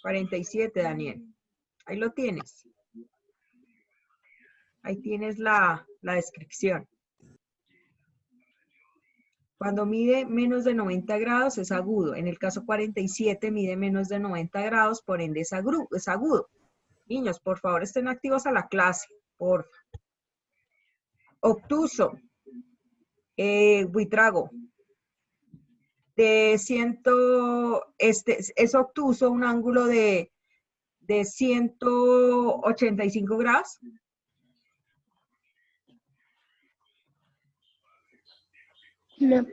47, Daniel. Ahí lo tienes. Ahí tienes la descripción. Cuando mide menos de 90 grados es agudo. En el caso 47 mide menos de 90 grados, por ende es agudo. Niños, por favor, estén activos a la clase, por favor. Obtuso, buitrago. Es obtuso un ángulo de 185 grados. No.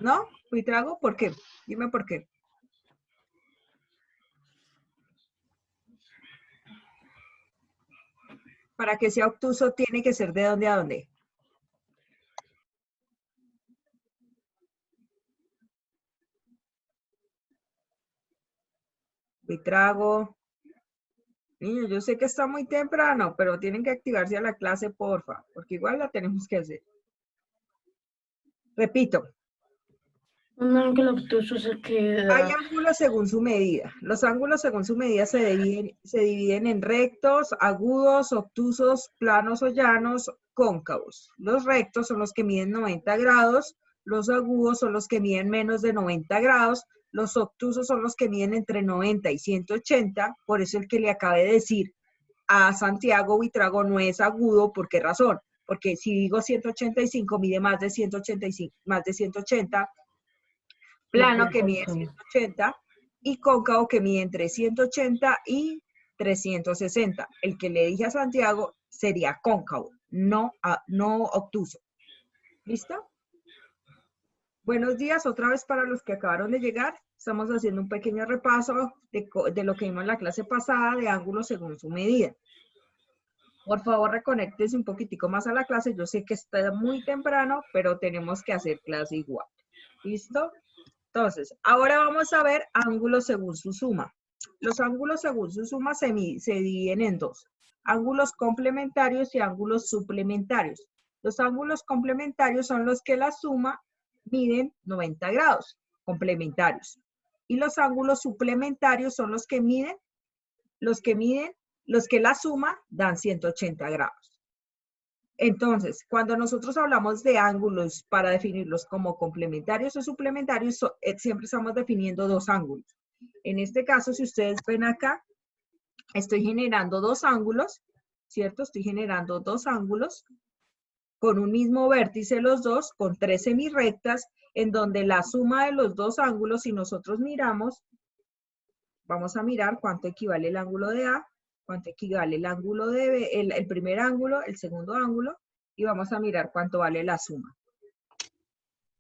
¿No? Buitrago, ¿por qué? Dime por qué. Para que sea obtuso tiene que ser de dónde a dónde. Buitrago. Niños, yo sé que está muy temprano, pero tienen que activarse a la clase, porfa, porque igual la tenemos que hacer. Repito. Un ángulo obtuso es el que Hay da... ángulos según su medida. Los ángulos según su medida se dividen en rectos, agudos, obtusos, planos o llanos, cóncavos. Los rectos son los que miden 90 grados, los agudos son los que miden menos de 90 grados, los obtusos son los que miden entre 90 y 180, por eso el que le acabé de decir a Santiago Buitrago no es agudo. ¿Por qué razón? Porque si digo 185, mide más de 185, más de 180, plano que mide 180 y cóncavo que mide entre 180 y 360. El que le dije a Santiago sería cóncavo, no obtuso. ¿Listo? Buenos días otra vez para los que acabaron de llegar. Estamos haciendo un pequeño repaso de lo que vimos en la clase pasada de ángulos según su medida. Por favor, reconéctese un poquitico más a la clase. Yo sé que está muy temprano, pero tenemos que hacer clase igual. ¿Listo? Entonces, ahora vamos a ver ángulos según su suma. Los ángulos según su suma se dividen en dos. Ángulos complementarios y ángulos suplementarios. Los ángulos complementarios son los que la suma miden 90 grados, complementarios. Y los ángulos suplementarios son los que la suma dan 180 grados. Entonces, cuando nosotros hablamos de ángulos para definirlos como complementarios o suplementarios, siempre estamos definiendo dos ángulos. En este caso, si ustedes ven acá, estoy generando dos ángulos, ¿cierto? Estoy generando dos ángulos con un mismo vértice los dos, con 3 semirrectas, en donde la suma de los dos ángulos, si nosotros miramos, vamos a mirar cuánto equivale el ángulo de A, cuánto equivale el ángulo de B, el primer ángulo, el segundo ángulo, y vamos a mirar cuánto vale la suma.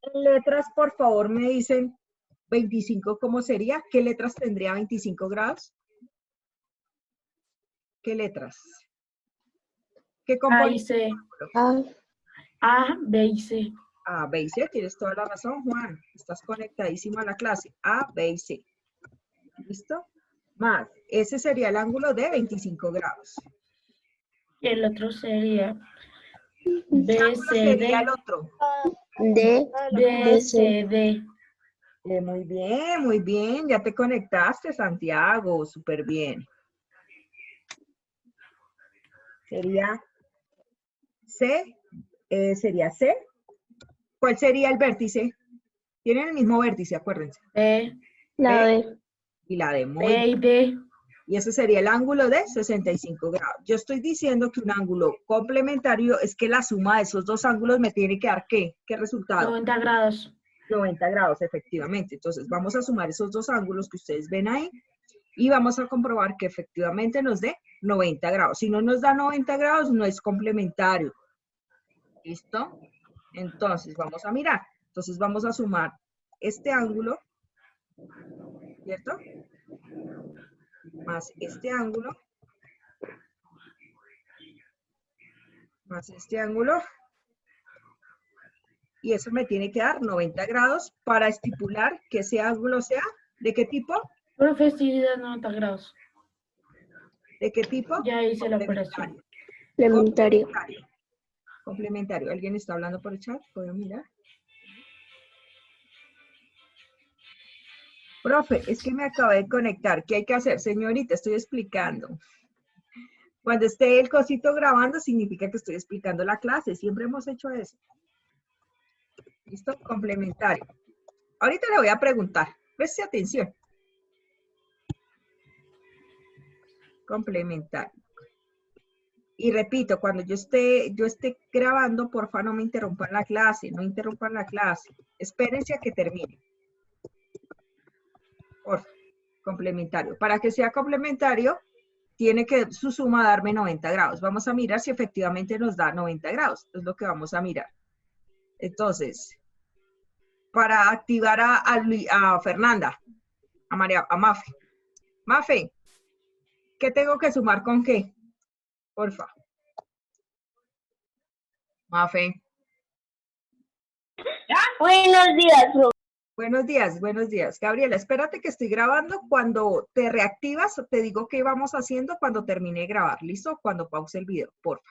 En letras, por favor, me dicen 25, ¿cómo sería? ¿Qué letras tendría 25 grados? ¿Qué letras? ¿Qué A y componente? C. A, B y C. A, B y C, tienes toda la razón, Juan. Estás conectadísimo a la clase. A, B y C. ¿Listo? Más, ese sería el ángulo de 25 grados. Y el otro sería ¿Qué B, ángulo C, sería el D. otro? D, C, D. Muy bien, ya te conectaste, Santiago, súper bien. Sería C, sería C. ¿Cuál sería el vértice? Tienen el mismo vértice, acuérdense. B, La D. Y la D, muy B y bien. D. Y ese sería el ángulo de 65 grados. Yo estoy diciendo que un ángulo complementario es que la suma de esos dos ángulos me tiene que dar ¿qué? ¿Qué resultado? 90 grados. 90 grados, efectivamente. Entonces, vamos a sumar esos dos ángulos que ustedes ven ahí y vamos a comprobar que efectivamente nos dé 90 grados. Si no nos da 90 grados, no es complementario. ¿Listo? Entonces, vamos a mirar. Entonces, vamos a sumar este ángulo, ¿cierto? Más este ángulo, más este ángulo, y eso me tiene que dar 90 grados para estipular que ese ángulo sea, ¿de qué tipo? Profe, sí da 90 grados. ¿De qué tipo? Ya hice la operación. Complementario. Complementario. ¿Alguien está hablando por el chat? ¿Puedo mirar? Profe, es que me acabé de conectar. ¿Qué hay que hacer? Señorita, estoy explicando. Cuando esté el cosito grabando, significa que estoy explicando la clase. Siempre hemos hecho eso. ¿Listo? Complementario. Ahorita le voy a preguntar. Preste atención. Complementario. Y repito, cuando yo esté grabando, porfa, no me interrumpan la clase. No interrumpan la clase. Espérense a que termine. Porfa. Complementario. Para que sea complementario, tiene que su suma darme 90 grados. Vamos a mirar si efectivamente nos da 90 grados. Es lo que vamos a mirar. Entonces, para activar a Fernanda, a María, a Mafe. Mafe, ¿qué tengo que sumar con qué? Porfa. Mafe. Buenos días, profe. Buenos días, buenos días. Gabriela, espérate que estoy grabando. Cuando te reactivas, te digo qué vamos haciendo cuando termine de grabar. ¿Listo? Cuando pause el video, porfa.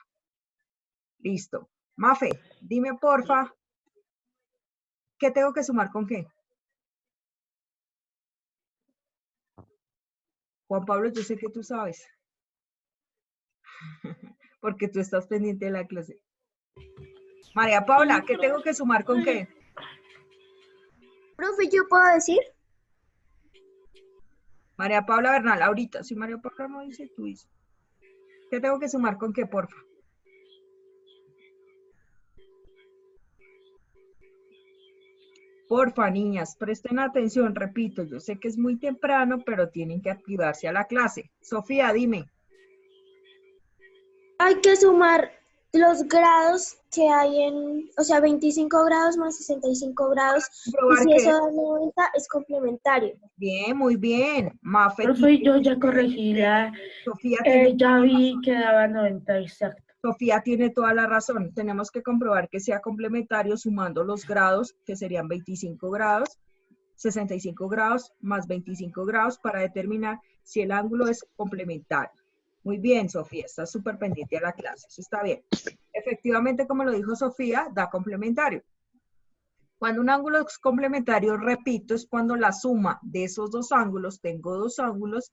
Listo. Mafe, dime porfa, ¿qué tengo que sumar con qué? Juan Pablo, yo sé que tú sabes. Porque tú estás pendiente de la clase. María Paula, ¿qué tengo que sumar con qué? Profe, ¿yo puedo decir? María Paula Bernal, ahorita. Si María Paula no dice, tú dices. ¿Qué tengo que sumar con qué, porfa? Porfa, niñas, presten atención, repito, yo sé que es muy temprano, pero tienen que activarse a la clase. Sofía, dime. Hay que sumar los grados que hay o sea, 25 grados más 65 grados. Y Comprobar si que eso da 90, es complementario. bien, muy bien. Mafe, Profe, yo ya corregí Sofía tiene ya vi que daba 90 exacto. Sofía tiene toda la razón. Tenemos que comprobar que sea complementario sumando los grados, que serían 25 grados, 65 grados más 25 grados para determinar si el ángulo es complementario. Muy bien, Sofía, estás súper pendiente a la clase. Eso está bien. Efectivamente, como lo dijo Sofía, da complementario. Cuando un ángulo es complementario, repito, es cuando la suma de esos dos ángulos, tengo dos ángulos,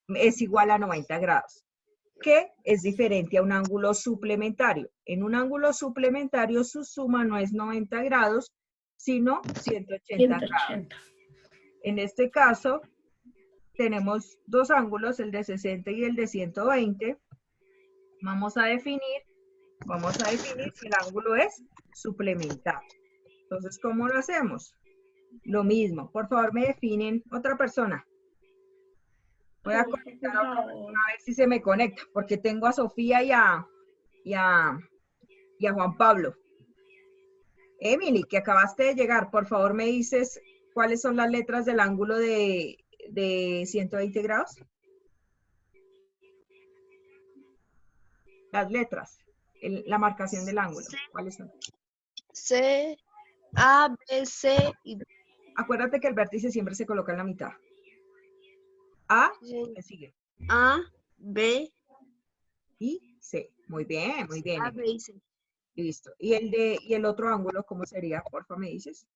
es igual a 90 grados. Que es diferente a un ángulo suplementario. En un ángulo suplementario su suma no es 90 grados, sino 180 grados. En este caso, tenemos dos ángulos, el de 60 y el de 120. Vamos a definir si el ángulo es suplementario. Entonces, ¿cómo lo hacemos? Lo mismo. Por favor, me definen otra persona. Voy a conectar a otra persona a ver si se me conecta, porque tengo a Sofía y a Juan Pablo. Emily, que acabaste de llegar, por favor me dices cuáles son las letras del ángulo de 120 grados. Las letras, la marcación del ángulo. ¿Cuáles son? C, A, B, C y D. Acuérdate que el vértice siempre se coloca en la mitad. A, ¿qué sigue? A, B Y C. Muy bien, muy bien. A, B y C. Listo. ¿Y el otro ángulo cómo sería? Porfa, me dices.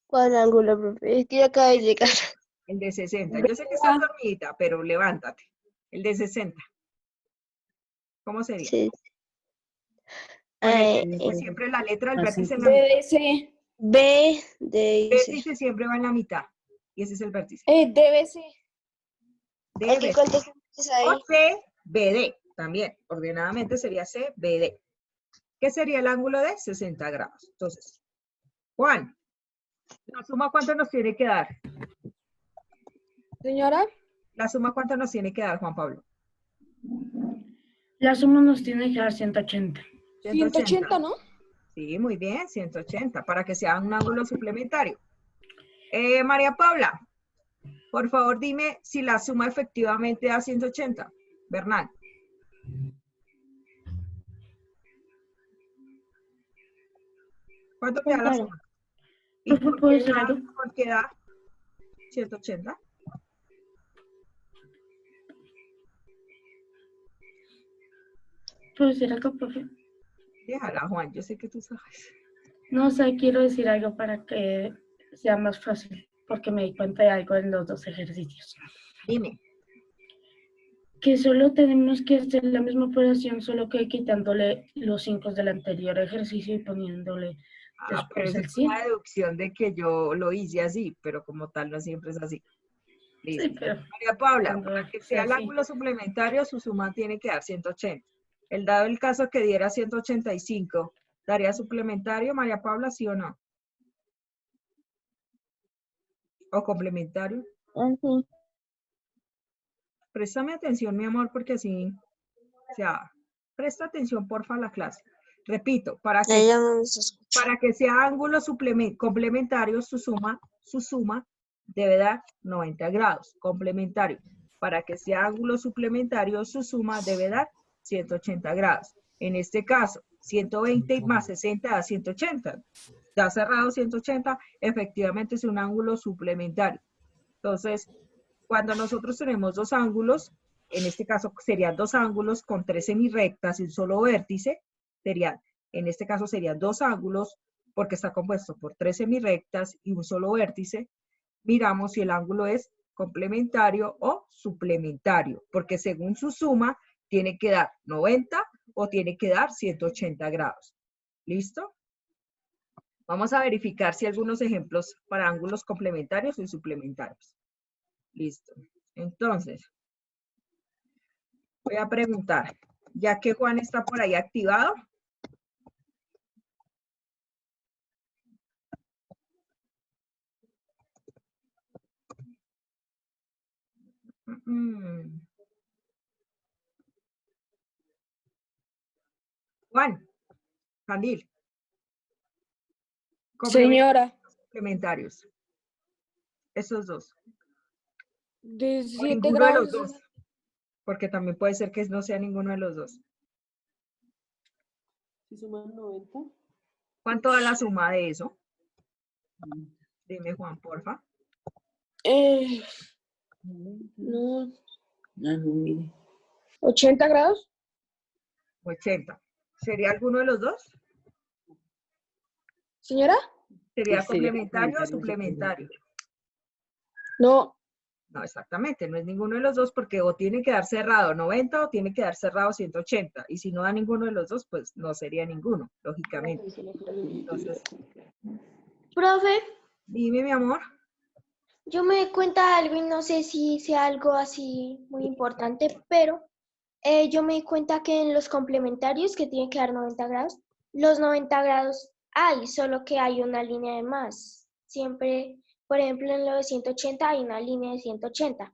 ¿Cuál ángulo, profe? Es que yo acabo de llegar. El de 60. Yo sé que estás dormidita, pero levántate. El de 60. ¿Cómo sería? Sí. Siempre la letra del vértice en la mitad. DBC. B, D El y C. vértice siempre va en la mitad. Y ese es el vértice. DBC. DB. ¿Cuántos puntos hay? O CBD. También, ordenadamente sería CBD. ¿Qué sería el ángulo de 60 grados? Entonces, Juan, ¿la suma cuánto nos tiene que dar? Señora. ¿La suma cuánto nos tiene que dar, Juan Pablo? La suma nos tiene que dar 180. 180, ¿no? Sí, muy bien, 180, para que sea un ángulo suplementario. María Paula, por favor dime si la suma efectivamente da 180. Bernal. ¿Cuánto queda la suma? ¿Y por qué da 180? ¿Puedo decir algo, profe? Déjala, Juan, yo sé que tú sabes. No sé, quiero decir algo para que sea más fácil, porque me di cuenta de algo en los dos ejercicios. Dime. Que solo tenemos que hacer la misma operación, solo que quitándole los 5 del anterior ejercicio y poniéndole Pero después eso el es una 100. deducción de que yo lo hice así, pero como tal no siempre es así. Sí, Listo. pero María Paula, cuando para que sea sea el así. ángulo suplementario, su suma tiene que dar 180. El dado el caso que diera 185, ¿daría suplementario, María Paula, sí o no? ¿O complementario? Ujú. Préstame atención, mi amor, porque así, o sea, presta atención, porfa, a la clase. Repito, Ella no nos escucha. para que sea ángulo complementario, su suma debe dar 90 grados. Complementario. Para que sea ángulo suplementario, su suma debe dar 180 grados. En este caso, 120 más 60 da 180. Da cerrado 180, efectivamente es un ángulo suplementario. Entonces, cuando nosotros tenemos dos ángulos, en este caso serían dos ángulos con tres semirrectas y un solo vértice, en este caso serían dos ángulos porque está compuesto por tres semirrectas y un solo vértice. Miramos si el ángulo es complementario o suplementario, porque según su suma tiene que dar 90 o tiene que dar 180 grados. ¿Listo? Vamos a verificar si hay algunos ejemplos para ángulos complementarios y suplementarios. Listo. Entonces, voy a preguntar, ya que Juan está por ahí activado. Juan, Candil, Señora, complementarios. Esos dos. de O 7 ninguno de los grados. dos. Porque también puede ser que no sea ninguno de los dos. Si suman 90. ¿Cuánto da la suma de eso? Dime, Juan, porfa. No, Ah, no, mire. 80 grados. 80. ¿Sería alguno de los dos? Señora, ¿Sería Sería complementario o suplementario. suplementario? no. No, exactamente, no es ninguno de los dos porque o tiene que dar cerrado 90 o tiene que dar cerrado 180. Y si no da ninguno de los dos, pues no sería ninguno, lógicamente. Entonces, Profe, dime, mi amor. yo me di cuenta de algo y no sé si sea algo así muy importante, pero yo me di cuenta que en los complementarios que tienen que dar 90 grados, los 90 grados hay, solo que hay una línea de más. Siempre, por ejemplo, en lo de 180 hay una línea de 180.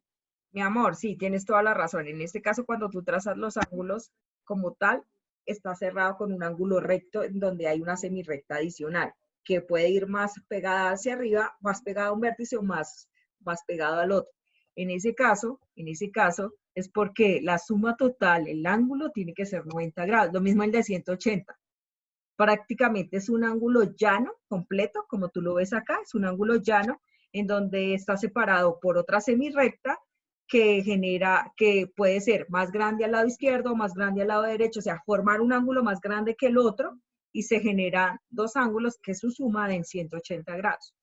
Mi amor, sí, tienes toda la razón. En este caso, cuando tú trazas los ángulos como tal, está cerrado con un ángulo recto en donde hay una semirrecta adicional, que puede ir más pegada hacia arriba, más pegada a un vértice o más pegado al otro. En ese caso, es porque la suma total, el ángulo tiene que ser 90 grados. Lo mismo el de 180. Prácticamente es un ángulo llano completo, como tú lo ves acá, es un ángulo llano en donde está separado por otra semirrecta que puede ser más grande al lado izquierdo o más grande al lado derecho, o sea, formar un ángulo más grande que el otro y se generan dos ángulos que su suma den 180 grados.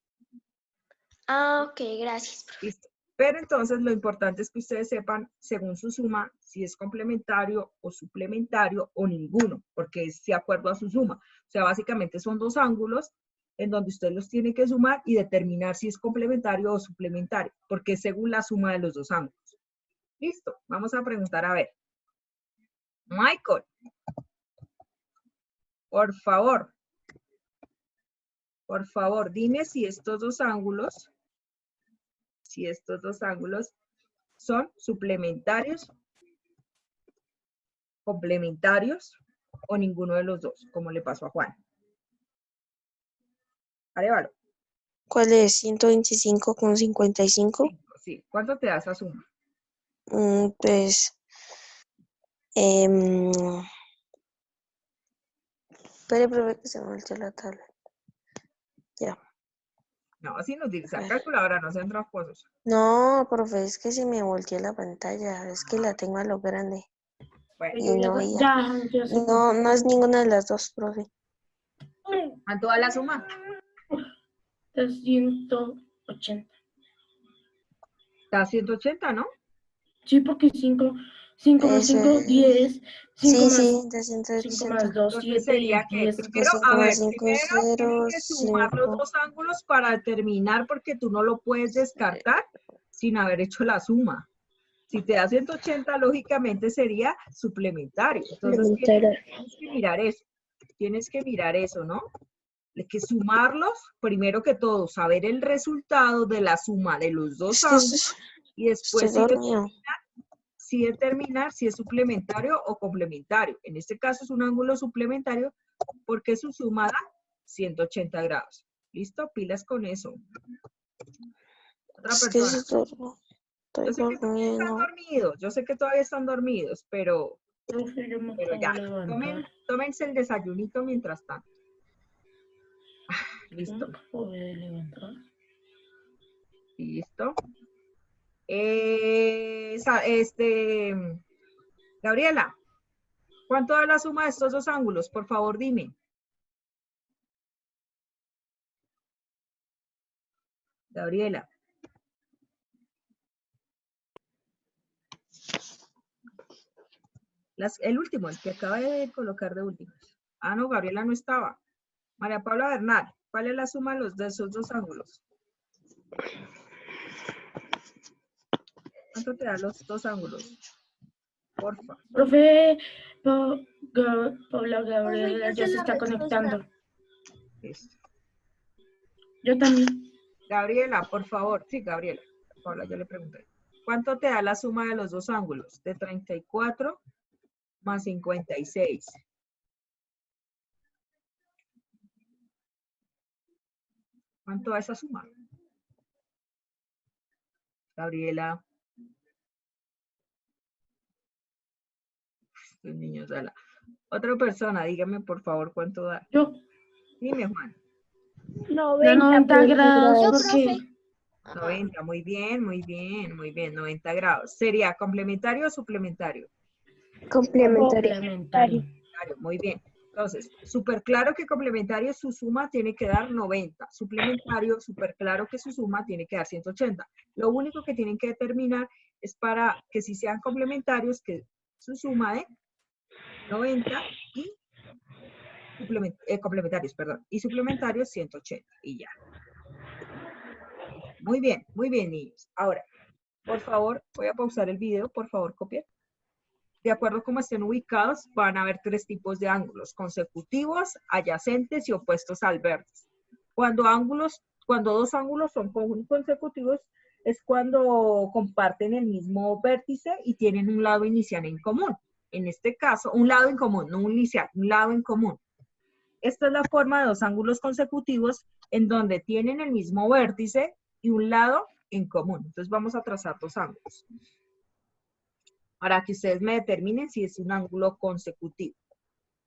Ah, ok, gracias, profe. ¿Listo? Pero entonces lo importante es que ustedes sepan, según su suma, si es complementario o suplementario o ninguno, porque es de acuerdo a su suma. O sea, básicamente son dos ángulos en donde usted los tiene que sumar y determinar si es complementario o suplementario, porque es según la suma de los dos ángulos. Listo, vamos a preguntar a ver. Michael, por favor, dime si estos dos ángulos son suplementarios, complementarios o ninguno de los dos, como le pasó a Juan. Arevalo. ¿Cuál es? 125,55. Sí, ¿cuánto te da esa suma? Pues, espere, profe, que se me volteó la tabla. Ya. No, así nos dice, la calculadora, no sean tramposos. No, profe, es que se me volteó la pantalla. Es que la tengo a lo grande. Bueno, Y no veía. Ya sé. No, no es ninguna de las dos, profe. ¿Cuánto da la suma? 380. Está a 180, ¿no? Sí, porque 5 más Eso 5, 10. 5 sí, más sí, 5 más 280. 2, Entonces 7 y sería que 10. Porque primero, a 5 más ver, 5 es primero tienen 0, que sumar los 5. dos ángulos para determinar, porque tú no lo puedes descartar sin haber hecho la suma. Si te da 180, lógicamente sería suplementario. Entonces tienes que mirar eso. Tienes que mirar eso, ¿no? Hay que sumarlos, primero que todo, saber el resultado de la suma de los dos Es que ángulos y estoy después dormido. determinar si es suplementario o complementario. En este caso es un ángulo suplementario porque su suma da 180 grados. ¿Listo? Pilas con eso. Otra Es que persona. estoy Yo sé que todavía están durmiendo. dormidos, yo sé que todavía están dormidos, pero Profe, yo me acabo ya. de levantar. Tómense el desayunito mientras tanto. Yo me ¿Listo? acabo de levantar. ¿Listo? Gabriela, ¿cuánto da la suma de estos dos ángulos? Por favor, dime. Gabriela. El último, el que acaba de colocar de último. Ah, no, Gabriela no estaba. María Paula Bernal, ¿cuál es la suma de esos dos ángulos? ¿Cuánto te da los dos ángulos? Porfa. Profe, Paula Profe, Gabriela ya ya sé se la está respuesta. conectando. Listo. Yo también. Gabriela, por favor. Sí, Gabriela. Paula, yo le pregunté. ¿Cuánto te da la suma de los dos ángulos? De 34 más 56. ¿Cuánto da esa suma? Gabriela. Estos niños, ala. Otra persona, dígame por favor cuánto da. Yo, Dime, Juan. de 90 grados, Yo, porque profe. Ajá. 90, muy bien, muy bien, muy bien. 90 grados. ¿Sería complementario o suplementario? complementario. Complementario, muy bien. Entonces, súper claro que complementario su suma tiene que dar 90. Suplementario, súper claro que su suma tiene que dar 180. Lo único que tienen que determinar es para que si sean complementarios, que su suma de 90 y complementarios, perdón, y suplementarios 180 y ya. Muy bien, niños. Ahora, por favor, voy a pausar el video, por favor, copien. De acuerdo a cómo estén ubicados, van a haber tres tipos de ángulos: consecutivos, adyacentes y opuestos al vértice. Cuando dos ángulos son consecutivos, es cuando comparten el mismo vértice y tienen un lado inicial en común. En este caso, un lado en común, no un inicial, un lado en común. Esta es la forma de dos ángulos consecutivos en donde tienen el mismo vértice y un lado en común. Entonces vamos a trazar dos ángulos para que ustedes me determinen si es un ángulo consecutivo.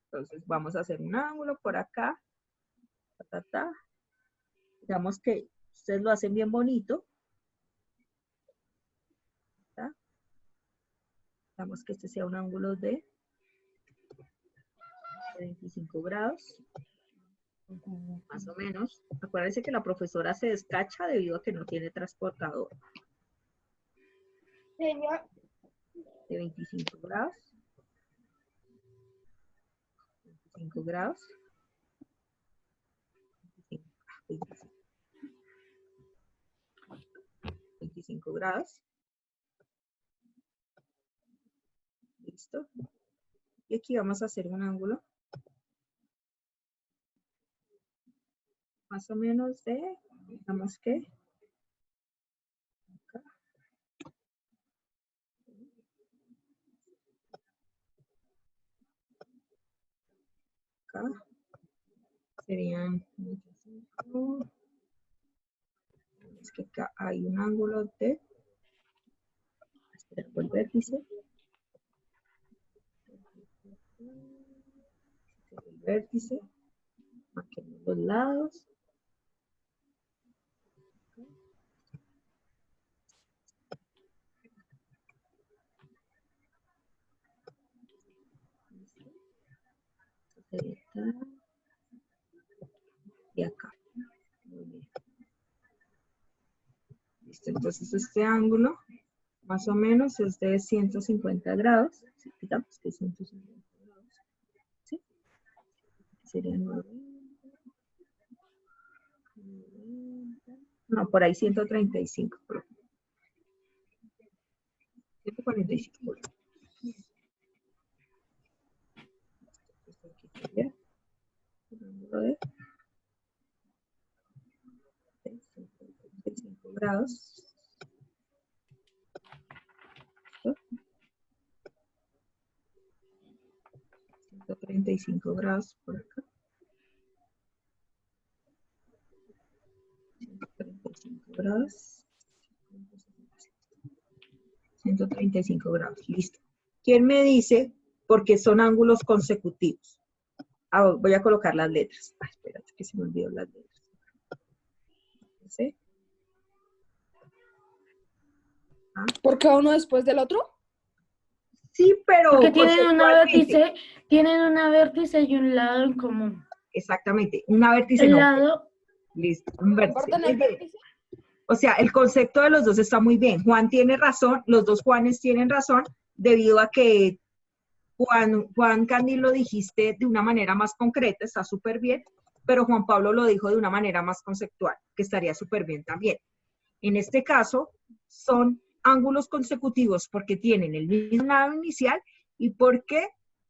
Entonces vamos a hacer un ángulo por acá. Digamos que ustedes lo hacen bien bonito. Digamos que este sea un ángulo de 25 grados. Más o menos. Acuérdense que la profesora se descacha debido a que no tiene transportador. Señor. De 25 grados. 25 grados. 25 grados. Listo. Y aquí vamos a hacer un ángulo más o menos de, digamos que, acá. Acá. Serían, es que acá hay un ángulo de, el vértice, el vértice, marquemos los lados. Listo, entonces este ángulo más o menos es de 150 grados. Si quitamos que es 150 grados, ¿sí? Sería 90. No, por ahí 135. 145. Esto aquí sería el ángulo de 135 grados. 135 grados por acá. 135 grados. 135 grados, listo. ¿Quién me dice por qué son ángulos consecutivos? Ah, voy a colocar las letras. Ay, espérate que se me olvidó las letras. ¿Sí? ¿Por cada uno después del otro? Sí, pero Porque tienen conceptualmente. una vértice y un lado en común. Exactamente, una vértice El no. lado, Listo, un vértice. ¿Comparten Muy el bien. vértice? O sea, el concepto de los dos está muy bien. Juan tiene razón, los dos Juanes tienen razón, debido a que Juan Candy lo dijiste de una manera más concreta, está súper bien, pero Juan Pablo lo dijo de una manera más conceptual, que estaría súper bien también. En este caso, son ángulos consecutivos porque tienen el mismo lado inicial y porque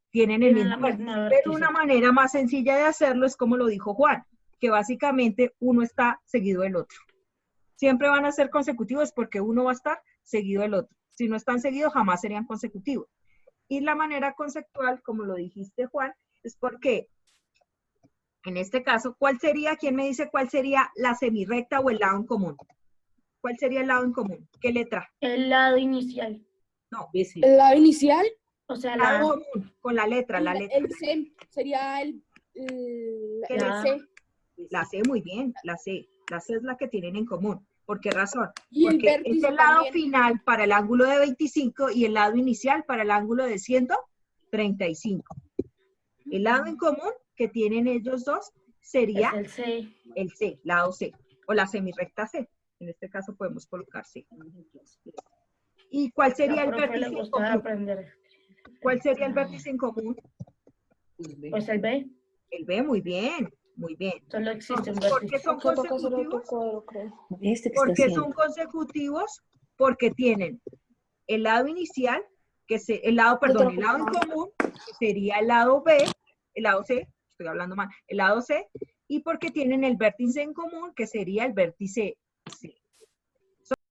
tienen el tienen mismo la misma vértice. Pero vértice. una manera más sencilla de hacerlo es como lo dijo Juan, que básicamente uno está seguido del otro. Siempre van a ser consecutivos porque uno va a estar seguido del otro. Si no están seguidos, jamás serían consecutivos. Y la manera conceptual, como lo dijiste, Juan, es porque, en este caso, ¿cuál sería, quién me dice cuál sería la semirrecta o el lado en común? ¿Cuál sería el lado en común? ¿Qué letra? El lado inicial. No, Ese. El lado inicial, O sea, lado común, con la letra, la letra. el C sería el ¿Qué la- C. La C, muy bien, la C. La C es la que tienen en común. ¿Por qué razón? Y el Porque es vértice el lado también. final para el ángulo de 25 y el lado inicial para el ángulo de 135. El lado en común que tienen ellos dos sería es el C. el C, lado C, o la semirrecta C. En este caso podemos colocar C. ¿Y cuál sería el Al profe le vértice en gusta común? aprender. ¿Cuál sería el vértice en común? Pues el B. El B, muy bien, muy bien. Solo existe un Entonces, ¿por qué vértice. son Acá toca hacer otro consecutivos? cuadro, creo. Este que ¿Por está qué haciendo. son consecutivos? Porque tienen el lado inicial, el lado en común, que sería el lado B, el lado C, estoy hablando mal, el lado C, y porque tienen el vértice en común, que sería el vértice